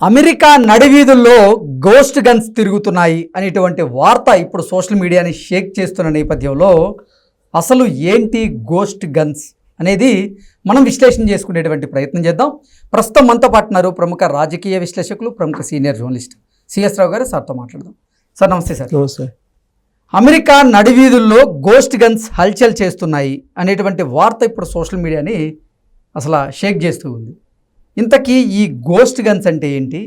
America నడివీధుల్లో ghost guns తిరుగుతున్నాయి అనేటువంటి వార్త ఇప్పుడు సోషల్ మీడియాని షేక్ చేస్తున్న నేపథ్యంలో అసలు ఏంటి గోస్ట్ గన్స్ అనేది మనం విశ్లేషణ చేసుకునేటువంటి ప్రయత్నం చేద్దాం. ప్రస్తుతం మనతో పాటున్నారు ప్రముఖ రాజకీయ విశ్లేషకులు, ప్రముఖ సీనియర్ జర్నలిస్ట్ సిఎస్ రావు గారు. సార్తో మాట్లాడదాం. సార్ నమస్తే. సార్ నమస్తే. అమెరికా నడివీధుల్లో గోస్ట్ గన్స్ హల్చల్ చేస్తున్నాయి అనేటువంటి వార్త ఇప్పుడు సోషల్ మీడియాని అసలు షేక్ చేస్తూ ఉంది. ఇంతకీ ఈ గోస్ట్ గన్స్ అంటే ఏంటి?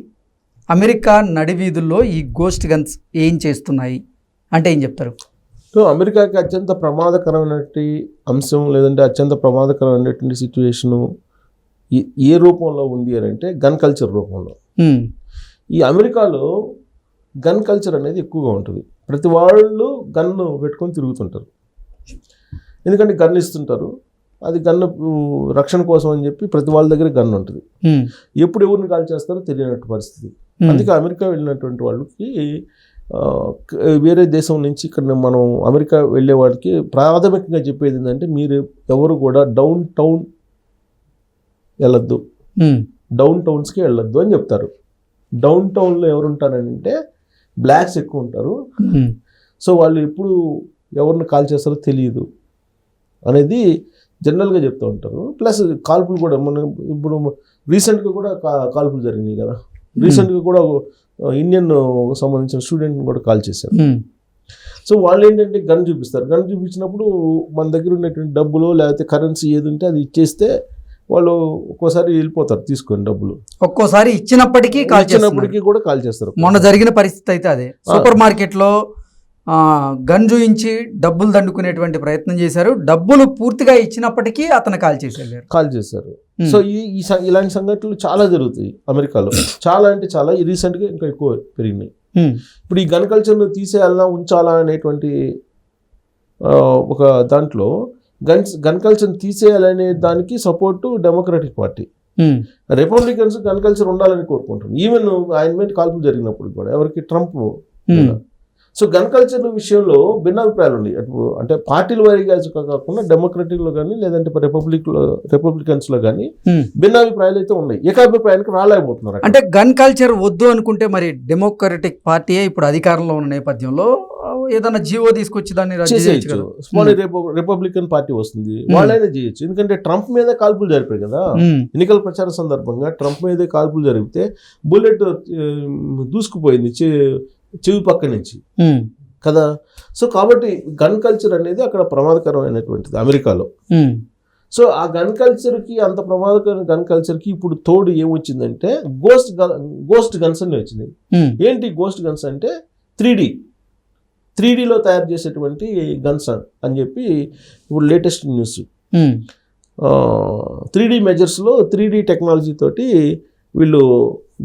అమెరికా నడివీధుల్లో ఈ గోస్ట్ గన్స్ ఏం చేస్తున్నాయి అంటే ఏం చెప్తారు? అమెరికాకి అత్యంత ప్రమాదకరమైనటువంటి అంశం లేదంటే అత్యంత ప్రమాదకరమైనటువంటి సిచ్యువేషను ఏ రూపంలో ఉంది అని అంటే గన్ కల్చర్ రూపంలో. ఈ అమెరికాలో గన్ కల్చర్ అనేది ఎక్కువగా ఉంటుంది. ప్రతి వాళ్ళు గన్ను పెట్టుకొని తిరుగుతుంటారు. ఎందుకంటే గన్ ఇస్తుంటారు, అది గన్ను రక్షణ కోసం అని చెప్పి ప్రతి వాళ్ళ దగ్గర గన్ ఉంటుంది. ఎప్పుడు ఎవరిని కాల్ చేస్తారో తెలియనట్టు పరిస్థితి. అందుకే అమెరికా వెళ్ళినటువంటి వాళ్ళకి వేరే దేశం నుంచి ఇక్కడ మనం అమెరికా వెళ్ళే వాళ్ళకి ప్రాథమికంగా చెప్పేది ఏంటంటే, మీరు ఎవరు కూడా డౌన్ టౌన్ వెళ్ళొద్దు, డౌన్ టౌన్స్కి వెళ్ళొద్దు అని చెప్తారు. డౌన్ టౌన్లో ఎవరు ఉంటారంటే బ్లాక్స్ ఎక్కువ ఉంటారు. సో వాళ్ళు ఎప్పుడు ఎవరిని కాల్ చేస్తారో తెలియదు అనేది జనరల్గా చెప్తూ ఉంటారు. ప్లస్ కాల్పులు కూడా మనం ఇప్పుడు రీసెంట్గా కూడా కాల్పులు జరిగినాయి కదా. రీసెంట్గా కూడా ఇండియన్ సంబంధించిన స్టూడెంట్ని కూడా కాల్ చేశారు. సో వాళ్ళు ఏంటంటే గన్ చూపిస్తారు. గన్ చూపించినప్పుడు మన దగ్గర ఉన్నటువంటి డబ్బులు లేకపోతే కరెన్సీ ఏది ఉంటే అది ఇచ్చేస్తే వాళ్ళు ఒక్కోసారి వెళ్ళిపోతారు తీసుకొని డబ్బులు. ఒక్కోసారి ఇచ్చినప్పటికీ కూడా కాల్ చేస్తారు. మొన్న జరిగిన పరిస్థితి అయితే అదే. సూపర్ మార్కెట్లో గన్ చూయించి డబ్బులు దండుకునేటువంటి ప్రయత్నం చేశారు. డబ్బులు పూర్తిగా ఇచ్చినప్పటికీ అతను కాల్ చేశారు. సో ఇలాంటి సంఘటనలు చాలా జరుగుతాయి అమెరికాలో. చాలా అంటే చాలా రీసెంట్గా ఇంకా ఎక్కువ పెరిగినాయి. ఇప్పుడు ఈ గన్ కల్చర్ను తీసేయాలన్నా ఉంచాలా అనేటువంటి ఒక దాంట్లో గన్ కల్చర్ని తీసేయాలనే దానికి support democratic party. Republicans gun culture ఉండాలని కోరుకుంటారు. ఈవెన్ ఆయన మీద కాల్పులు జరిగినప్పుడు కూడా ఎవరికి ట్రంప్. సో గన్ కల్చర్ విషయంలో భిన్నాభిప్రాయాలు ఉన్నాయి. అంటే పార్టీల వారీగా కాకుండా డెమోక్రటిక్లో కానీ లేదంటే రిపబ్లికన్స్లో కానీ భిన్నాభిప్రాయాలు అయితే ఉన్నాయి. ఏకాభిప్రాయానికి రాలేకపోతున్నారు. అంటే గన్ కల్చర్ వద్దు అనుకుంటే మరి డెమోక్రటిక్ పార్టీయే ఇప్పుడు అధికారంలో ఉన్న నేపథ్యంలో ఏదైనా జీవో తీసుకొచ్చి దాన్ని రిపబ్లికన్ పార్టీ వస్తుంది, వాళ్ళైనా చేయొచ్చు. ఎందుకంటే ట్రంప్ మీద కాల్పులు జరిపాయి కదా ఎన్నికల ప్రచార సందర్భంగా. ట్రంప్ మీద కాల్పులు జరిపితే బుల్లెట్ దూసుకుపోయింది చెవి పక్క నుంచి కదా. సో కాబట్టి గన్ కల్చర్ అనేది అక్కడ ప్రమాదకరమైనటువంటిది అమెరికాలో. సో ఆ గన్ కల్చర్కి, అంత ప్రమాదకరమైన గన్ కల్చర్కి ఇప్పుడు తోడు ఏమొచ్చిందంటే గోస్ట్ గన్స్ అని వచ్చింది. ఏంటి గోస్ట్ గన్స్ అంటే 3Dలో తయారు చేసేటువంటి గన్స్ అని చెప్పి ఇప్పుడు latest news. 3D మెజర్స్లో 3D technology తోటి వీళ్ళు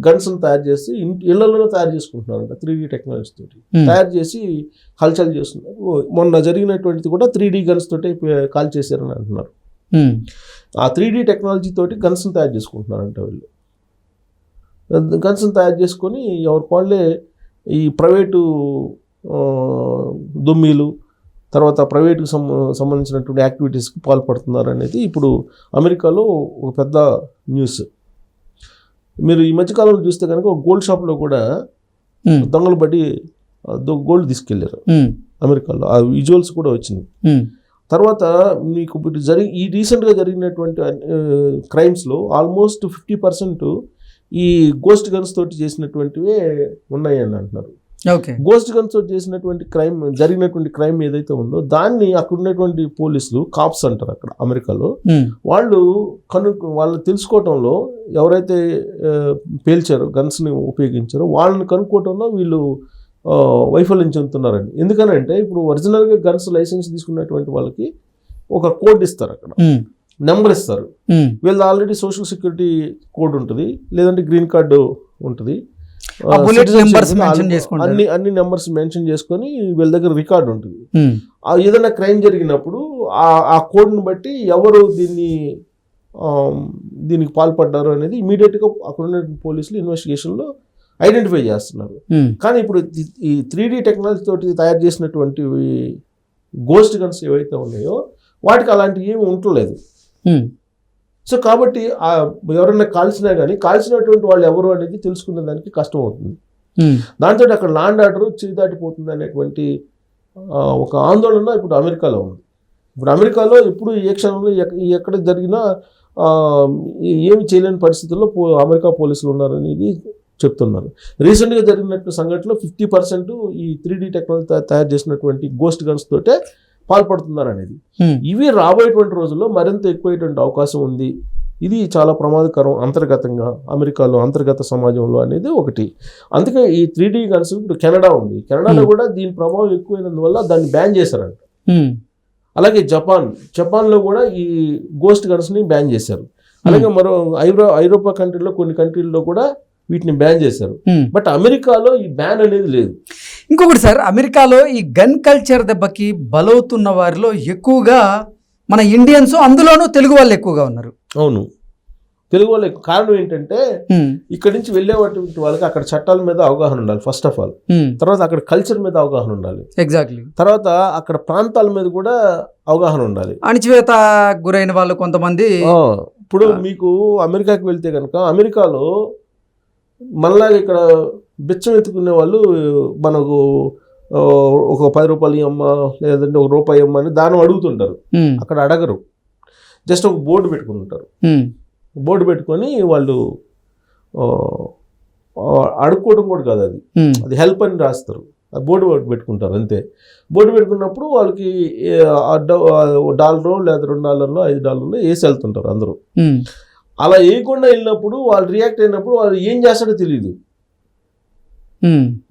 గన్స్ని తయారు చేసి ఇళ్లలో తయారు చేసుకుంటున్నారంట. 3D టెక్నాలజీ తోటి తయారు చేసి హల్చల్ చేస్తున్నారు. మొన్న జరిగినటువంటిది కూడా 3D గన్స్ తోటి కాల్ చేశారని అంటున్నారు. ఆ 3D టెక్నాలజీ తోటి గన్స్ని తయారు చేసుకుంటున్నారంట వీళ్ళు. గన్స్ని తయారు చేసుకొని ఎవరికి వాళ్ళే ఈ ప్రైవేటు దుమ్మీలు, తర్వాత ప్రైవేట్కి సంబంధించినటువంటి యాక్టివిటీస్కి పాల్పడుతున్నారు అనేది ఇప్పుడు అమెరికాలో ఒక పెద్ద న్యూస్. మీరు ఈ మధ్యకాలంలో చూస్తే కనుక ఒక గోల్డ్ షాప్లో కూడా దొంగలు పడి గోల్డ్ తీసుకెళ్లారు అమెరికాలో. ఆ విజువల్స్ కూడా వచ్చినాయి. తర్వాత మీకు ఈ రీసెంట్గా జరిగినటువంటి క్రైమ్స్లో ఆల్మోస్ట్ 50% ఈ గోస్ట్ గన్స్ తోటి చేసినటువంటివే ఉన్నాయని అంటున్నారు. గోస్ట్ గన్స్ తోటి చేసినటువంటి జరిగినటువంటి క్రైమ్ ఏదైతే ఉందో దాన్ని అక్కడ ఉన్నటువంటి పోలీసులు, కాప్స్ అంటారు అక్కడ అమెరికాలో, వాళ్ళు తెలుసుకోవటంలో ఎవరైతే పేల్చారో గన్స్ని ఉపయోగించారో వాళ్ళని కనుక్కోవటంలో వీళ్ళు వైఫల్యం చెందుతున్నారండి. ఎందుకనంటే ఇప్పుడు ఒరిజినల్గా గన్స్ లైసెన్స్ తీసుకున్నటువంటి వాళ్ళకి ఒక కోడ్ ఇస్తారు, అక్కడ నెంబర్ ఇస్తారు. వీళ్ళది ఆల్రెడీ సోషల్ సెక్యూరిటీ కోడ్ ఉంటుంది, లేదంటే గ్రీన్ కార్డు ఉంటుంది. అన్ని నెంబర్స్ మెన్షన్ చేసుకొని వీళ్ళ దగ్గర రికార్డు ఉంటుంది. ఏదైనా క్రైమ్ జరిగినప్పుడు ఆ కోడ్ని బట్టి ఎవరు దీనికి పాల్పడ్డారు అనేది ఇమీడియట్గా అక్కడ ఉన్న పోలీసులు ఇన్వెస్టిగేషన్లో ఐడెంటిఫై చేస్తున్నారు. కానీ ఇప్పుడు ఈ 3D టెక్నాలజీ తోటి తయారు చేసినటువంటి గోస్ట్ గన్స్ ఏవైతే ఉన్నాయో వాటికి అలాంటివి ఏమి ఉండలేదు. సో కాబట్టి ఎవరైనా కాల్చినా కానీ కాల్చినటువంటి వాళ్ళు ఎవరు అనేది తెలుసుకునే దానికి కష్టం అవుతుంది. దాంతో అక్కడ ల్యాండ్ ఆర్డర్ చేదాటిపోతుంది అనేటువంటి ఒక ఆందోళన ఇప్పుడు అమెరికాలో ఉంది. ఇప్పుడు అమెరికాలో ఎప్పుడు ఏ క్షణంలో ఎక్కడ జరిగినా ఏమి చేయలేని పరిస్థితుల్లో అమెరికా పోలీసులు ఉన్నారనేది చెప్తున్నారు. రీసెంట్గా జరిగినట్టు సంఘటనలో 50% ఈ 3D టెక్నాలజీ తయారు చేసినటువంటి గోస్ట్ గన్స్ తోటే పాల్పడుతున్నారు అనేది. ఇవి రాబోయేటువంటి రోజుల్లో మరింత ఎక్కువైనటువంటి అవకాశం ఉంది. ఇది చాలా ప్రమాదకరం అంతర్గతంగా అమెరికాలో అంతర్గత సమాజంలో అనేది ఒకటి. అందుకే ఈ 3D గన్స్ ఇప్పుడు కెనడా ఉంది, కెనడాలో కూడా దీని ప్రభావం ఎక్కువైనందువల్ల దాన్ని బ్యాన్ చేశారంట. అలాగే జపాన్లో కూడా ఈ గోస్ట్ గన్స్ని బ్యాన్ చేశారు. అలాగే మరో ఐరోపా కంట్రీలో కొన్ని కంట్రీల్లో కూడా వీటిని బ్యాన్ చేశారు. బట్ అమెరికాలో ఈ బ్యాన్ అనేది లేదు. ఇంకొకటి సార్, అమెరికాలో ఈ గన్ కల్చర్ దెబ్బకి బలవుతున్న వారిలో ఎక్కువగా మన ఇండియన్స్, అందులోనూ తెలుగు వాళ్ళు ఎక్కువగా ఉన్నారు. అవును, తెలుగు వాళ్ళు కారణం ఏంటంటే ఇక్కడి నుంచి వెళ్ళేటువంటి వాళ్ళకి అక్కడ చట్టాల మీద అవగాహన ఉండాలి ఫస్ట్ ఆఫ్ ఆల్. తర్వాత అక్కడ కల్చర్ మీద అవగాహన ఉండాలి. ఎగ్జాక్ట్లీ. తర్వాత అక్కడ ప్రాంతాల మీద కూడా అవగాహన ఉండాలి. అణచివేత గురైన వాళ్ళు కొంతమంది. ఇప్పుడు మీకు అమెరికాకి వెళ్తే కనుక అమెరికాలో మనలాగా ఇక్కడ బిచ్చం ఎత్తుకునే వాళ్ళు మనకు ఒక 10 రూపాయలు ఇవ్వమ్మా లేదంటే ₹1 ఇవ్వమ్మా అని దానం అడుగుతుంటారు. అక్కడ అడగరు, జస్ట్ ఒక బోర్డు పెట్టుకుని ఉంటారు. బోర్డు పెట్టుకొని వాళ్ళు అడుక్కోవడం కూడా కాదు, అది హెల్ప్ అని రాస్తారు. బోర్డు పెట్టుకుంటారు అంతే. బోర్డు పెట్టుకున్నప్పుడు వాళ్ళకి $1 లేదా $2 $5 వేసి వెళ్తుంటారు అందరూ. అలా వేయకుండా వెళ్ళినప్పుడు వాళ్ళు రియాక్ట్ అయినప్పుడు వాళ్ళు ఏం చేస్తాడో తెలియదు.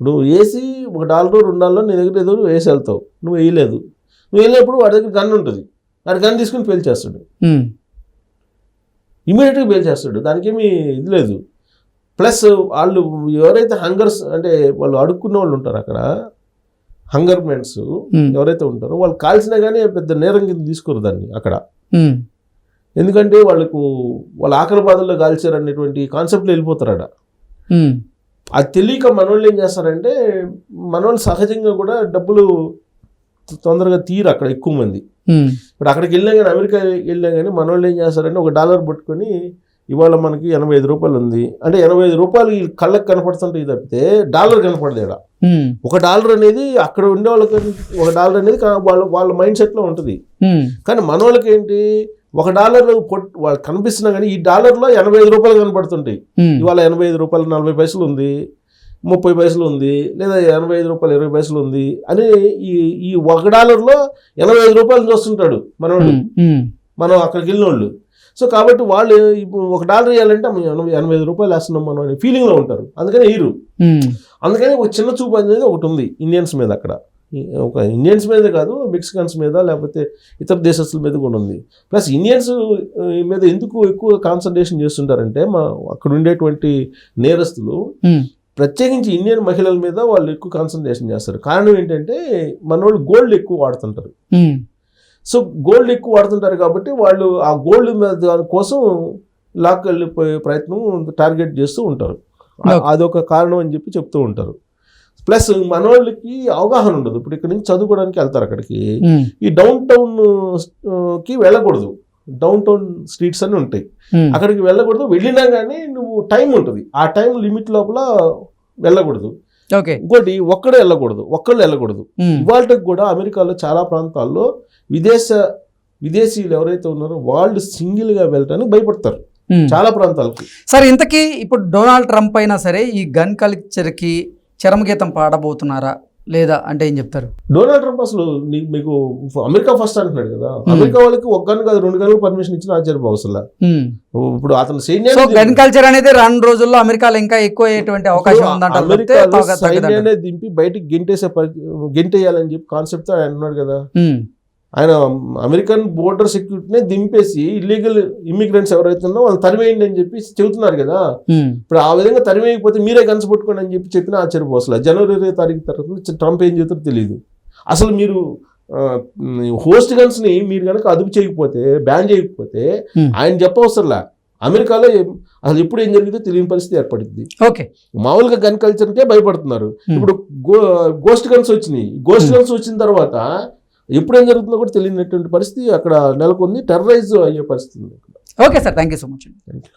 నువ్వు వేసి $1 $2 నీ దగ్గర ఏదో వేసి వెళ్తావు, నువ్వు వేయలేదు. నువ్వు వెళ్ళినప్పుడు వాడి దగ్గర గన్ ఉంటుంది, వాడి గన్ తీసుకుని పేల్చేస్తాడు, ఇమీడియట్గా పేల్చేస్తాడు, దానికేమీ ఇది లేదు. ప్లస్ వాళ్ళు ఎవరైతే హంగర్స్ అంటే వాళ్ళు అడుక్కున్న వాళ్ళు ఉంటారు అక్కడ, హంగర్ మెన్స్ ఎవరైతే ఉంటారో వాళ్ళు కాల్చినా కానీ పెద్ద నేరం కింద తీసుకోరు దాన్ని అక్కడ. ఎందుకంటే వాళ్ళ ఆకలి బాధల్లో కాల్చారు అనేటువంటి కాన్సెప్ట్లో వెళ్ళిపోతారు అక్కడ. అది తెలియక మనోళ్ళు ఏం చేస్తారంటే, మనోళ్ళు సహజంగా కూడా డబ్బులు తొందరగా తీరు అక్కడ ఎక్కువ మంది. ఇప్పుడు అక్కడికి వెళ్ళినా కానీ అమెరికా వెళ్ళినా కానీ మనోళ్ళు ఏం చేస్తారంటే $1 పట్టుకొని ఇవాళ మనకి $85 ఉంది అంటే $85 కళ్ళకి కనపడుతుంటాయి తప్పితే డాలర్ కనపడదు. ఇక్కడ $1 అనేది అక్కడ ఉండే వాళ్ళకి $1 అనేది వాళ్ళ మైండ్ సెట్లో ఉంటుంది. కానీ మనోళ్ళకి ఏంటి, $1 వాళ్ళు కనిపిస్తున్నా కానీ ఈ డాలర్లో $85 కనపడుతుంటాయి. ఇవాళ $85 40 పైసలు ఉంది, 30 పైసలు ఉంది, లేదా $85 20 పైసలు ఉంది అని ఈ $1లో $85 చూస్తుంటాడు మనోళ్ళు, మనం అక్కడికి వెళ్ళిన వాళ్ళు. సో కాబట్టి వాళ్ళు ఇప్పుడు $1 ఇవ్వాలంటే $85 వేస్తున్నాం మనం అనే ఫీలింగ్లో ఉంటారు, అందుకని హీరో. అందుకని ఒక చిన్న చూపు అనేది ఒకటి ఉంది ఇండియన్స్ మీద. అక్కడ ఒక ఇండియన్స్ మీద కాదు, మెక్సికన్స్ మీద లేకపోతే ఇతర దేశస్తుల మీద కూడా ఉంది. ప్లస్ ఇండియన్స్ మీద ఎందుకు ఎక్కువ కాన్సన్ట్రేషన్ చేస్తుంటారంటే అక్కడ ఉండేటువంటి నేరస్తులు ప్రత్యేకించి ఇండియన్ మహిళల మీద వాళ్ళు ఎక్కువ కాన్సన్ట్రేషన్ చేస్తారు. కారణం ఏంటంటే మన వాళ్ళు గోల్డ్ ఎక్కువ వాడుతుంటారు. సో గోల్డ్ ఎక్కువ వాడుతుంటారు కాబట్టి వాళ్ళు ఆ గోల్డ్ మీద దానికోసం లాక్కెళ్ళిపోయే ప్రయత్నం టార్గెట్ చేస్తూ ఉంటారు. అదొక కారణం అని చెప్పి చెప్తూ ఉంటారు. ప్లస్ మన వాళ్ళకి అవగాహన ఉండదు. ఇప్పుడు ఇక్కడ నుంచి చదువుకోవడానికి వెళ్తారు అక్కడికి, ఈ డౌన్ టౌన్కి వెళ్ళకూడదు. డౌన్ టౌన్ స్ట్రీట్స్ అని ఉంటాయి, అక్కడికి వెళ్ళకూడదు. వెళ్ళినా కానీ నువ్వు టైం ఉంటుంది, ఆ టైం లిమిట్ లోపల వెళ్ళకూడదు. ఇంకోటి ఒక్కళ్ళు వెళ్ళకూడదు. ఇవాళకి కూడా అమెరికాలో చాలా ప్రాంతాల్లో విదేశీయులు ఎవరైతే ఉన్నారో వాళ్ళు సింగిల్గా వెళ్ళడానికి భయపడతారు చాలా ప్రాంతాలకు. సరే, ఇంతకీ ఇప్పుడు డొనాల్డ్ ట్రంప్ అయినా సరే ఈ గన్ కల్చర్కి చరమగీతం పాడబోతున్నారా లేదా అంటే ఏం చెప్తారు? డొనాల్డ్ ట్రంప్ అసలు మీకు అమెరికా ఫస్ట్ అంటున్నాడు కదా, అమెరికా వాళ్ళకి 1 గన్ కాదు 2 గన్లు పర్మిషన్ ఇచ్చిన ఆశ్చర్యపోవసలా. ఇప్పుడు అతను గన్ కల్చర్ అనేది రాను రోజుల్లో అమెరికాలో ఇంకా ఎక్కువ అయ్యేటువంటి అవకాశం ఉందంట. సైన్యాన్ని దింపి బయటికి గెంటేయాలని చెప్పి కాన్సెప్ట్ ఆయన అన్నాడు కదా. ఆయన అమెరికన్ బోర్డర్ సెక్యూరిటీనే దింపేసి ఇల్లీగల్ ఇమిగ్రెంట్స్ ఎవరైతే ఉన్నారో వాళ్ళు తరివేయండి అని చెప్పి చెబుతున్నారు కదా. ఇప్పుడు ఆ విధంగా తరివేయకపోతే మీరే గన్స్ పట్టుకోండి అని చెప్పిన ఆశ్చర్యపోసలా. జనవరి 20 తారీఖు తర్వాత ట్రంప్ ఏం చేస్తారో తెలియదు. అసలు మీరు హోస్ట్ గన్స్ని మీరు కనుక అదుపు చేయకపోతే, బ్యాన్ చేయకపోతే ఆయన చెప్పవసరలా. అమెరికాలో అసలు ఎప్పుడు ఏం జరిగిందో తెలియని పరిస్థితి ఏర్పడింది. మామూలుగా గన్ కల్చర్కే భయపడుతున్నారు. ఇప్పుడు గోస్ట్ గన్స్ వచ్చినాయి. గోస్ట్ గన్స్ వచ్చిన తర్వాత ఎప్పుడేం జరుగుతుందో కూడా తెలియనటువంటి పరిస్థితి అక్కడ నెలకొంది. టెర్రరైజ్ అయ్యే పరిస్థితి ఉంది. Okay sir, thank you so much అండి. Thank you.